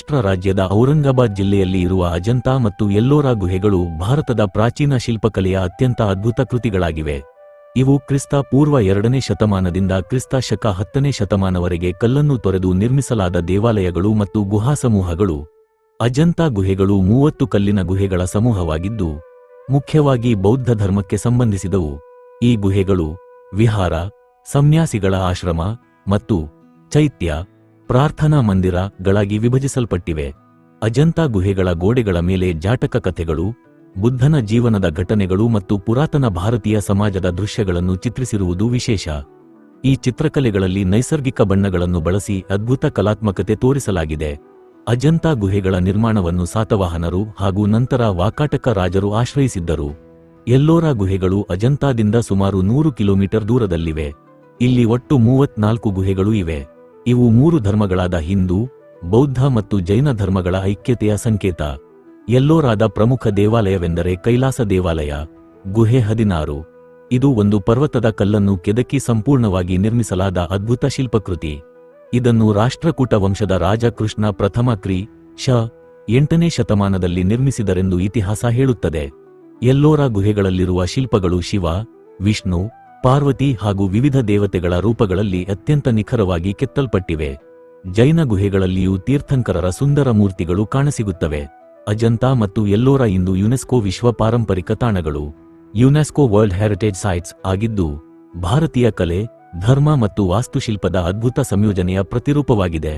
ಮಹಾರಾಷ್ಟ್ರ ರಾಜ್ಯದ ಔರಂಗಾಬಾದ್ ಜಿಲ್ಲೆಯಲ್ಲಿ ಇರುವ ಅಜಂತಾ ಮತ್ತು ಎಲ್ಲೋರಾ ಗುಹೆಗಳು ಭಾರತದ ಪ್ರಾಚೀನ ಶಿಲ್ಪಕಲೆಯ ಅತ್ಯಂತ ಅದ್ಭುತ ಕೃತಿಗಳಾಗಿವೆ. ಇವು ಕ್ರಿಸ್ತ ಪೂರ್ವ 2ನೇ ಶತಮಾನದಿಂದ ಕ್ರಿಸ್ತ ಶಕ 10ನೇ ಶತಮಾನವರೆಗೆ ಕಲ್ಲನ್ನು ತೊರೆದು ನಿರ್ಮಿಸಲಾದ ದೇವಾಲಯಗಳು ಮತ್ತು ಗುಹಾಸಮೂಹಗಳು. ಅಜಂತಾ ಗುಹೆಗಳು 30 ಕಲ್ಲಿನ ಗುಹೆಗಳ ಸಮೂಹವಾಗಿದ್ದು, ಮುಖ್ಯವಾಗಿ ಬೌದ್ಧ ಧರ್ಮಕ್ಕೆ ಸಂಬಂಧಿಸಿದವು. ಈ ಗುಹೆಗಳು ವಿಹಾರ, ಸನ್ಯಾಸಿಗಳ ಆಶ್ರಮ ಮತ್ತು ಚೈತ್ಯ, ಪ್ರಾರ್ಥನಾ ಮಂದಿರಗಳಾಗಿ ವಿಭಜಿಸಲ್ಪಟ್ಟಿವೆ. ಅಜಂತಾ ಗುಹೆಗಳ ಗೋಡೆಗಳ ಮೇಲೆ ಜಾಟಕ ಕಥೆಗಳು, ಬುದ್ಧನ ಜೀವನದ ಘಟನೆಗಳು ಮತ್ತು ಪುರಾತನ ಭಾರತೀಯ ಸಮಾಜದ ದೃಶ್ಯಗಳನ್ನು ಚಿತ್ರಿಸಿರುವುದು ವಿಶೇಷ. ಈ ಚಿತ್ರಕಲೆಗಳಲ್ಲಿ ನೈಸರ್ಗಿಕ ಬಣ್ಣಗಳನ್ನು ಬಳಸಿ ಅದ್ಭುತ ಕಲಾತ್ಮಕತೆ ತೋರಿಸಲಾಗಿದೆ. ಅಜಂತಾ ಗುಹೆಗಳ ನಿರ್ಮಾಣವನ್ನು ಸಾತವಾಹನರು ಹಾಗೂ ನಂತರ ವಾಕಾಟಕ ರಾಜರು ಆಶ್ರಯಿಸಿದ್ದರು. ಎಲ್ಲೋರಾ ಗುಹೆಗಳು ಅಜಂತಾದಿಂದ ಸುಮಾರು 100 ಕಿಲೋಮೀಟರ್ ದೂರದಲ್ಲಿವೆ. ಇಲ್ಲಿ ಒಟ್ಟು 34 ಗುಹೆಗಳು ಇವೆ. ಇವು 3 ಧರ್ಮಗಳಾದ ಹಿಂದೂ, ಬೌದ್ಧ ಮತ್ತು ಜೈನ ಧರ್ಮಗಳ ಐಕ್ಯತೆಯ ಸಂಕೇತ. ಎಲ್ಲೋರಾದ ಪ್ರಮುಖ ದೇವಾಲಯವೆಂದರೆ ಕೈಲಾಸ ದೇವಾಲಯ. ಗುಹೆ 16. ಇದು ಒಂದು ಪರ್ವತದ ಕಲ್ಲನ್ನು ಕೆದಕಿ ಸಂಪೂರ್ಣವಾಗಿ ನಿರ್ಮಿಸಲಾದ ಅದ್ಭುತ ಶಿಲ್ಪಕೃತಿ. ಇದನ್ನು ರಾಷ್ಟ್ರಕೂಟ ವಂಶದ ರಾಜ ಕೃಷ್ಣ ಪ್ರಥಮ ಕ್ರಿ. ಶ. 8ನೇ ಶತಮಾನದಲ್ಲಿ ನಿರ್ಮಿಸಿದರೆಂದು ಇತಿಹಾಸ ಹೇಳುತ್ತದೆ. ಎಲ್ಲೋರಾ ಗುಹೆಗಳಲ್ಲಿರುವ ಶಿಲ್ಪಗಳು ಶಿವ, ವಿಷ್ಣು, ಪಾರ್ವತಿ ಹಾಗೂ ವಿವಿಧ ದೇವತೆಗಳ ರೂಪಗಳಲ್ಲಿ ಅತ್ಯಂತ ನಿಖರವಾಗಿ ಕೆತ್ತಲ್ಪಟ್ಟಿವೆ. ಜೈನ ಗುಹೆಗಳಲ್ಲಿಯೂ ತೀರ್ಥಂಕರರ ಸುಂದರ ಮೂರ್ತಿಗಳು ಕಾಣಸಿಗುತ್ತವೆ. ಅಜಂತಾ ಮತ್ತು ಎಲ್ಲೋರಾ ಇಂದು ಯುನೆಸ್ಕೋ ವಿಶ್ವ ಪಾರಂಪರಿಕ ತಾಣಗಳು, ಯುನೆಸ್ಕೋ ವರ್ಲ್ಡ್ ಹೆರಿಟೇಜ್ ಸೈಟ್ಸ್ ಆಗಿದ್ದು, ಭಾರತೀಯ ಕಲೆ, ಧರ್ಮ ಮತ್ತು ವಾಸ್ತುಶಿಲ್ಪದ ಅದ್ಭುತ ಸಂಯೋಜನೆಯ ಪ್ರತಿರೂಪವಾಗಿದೆ.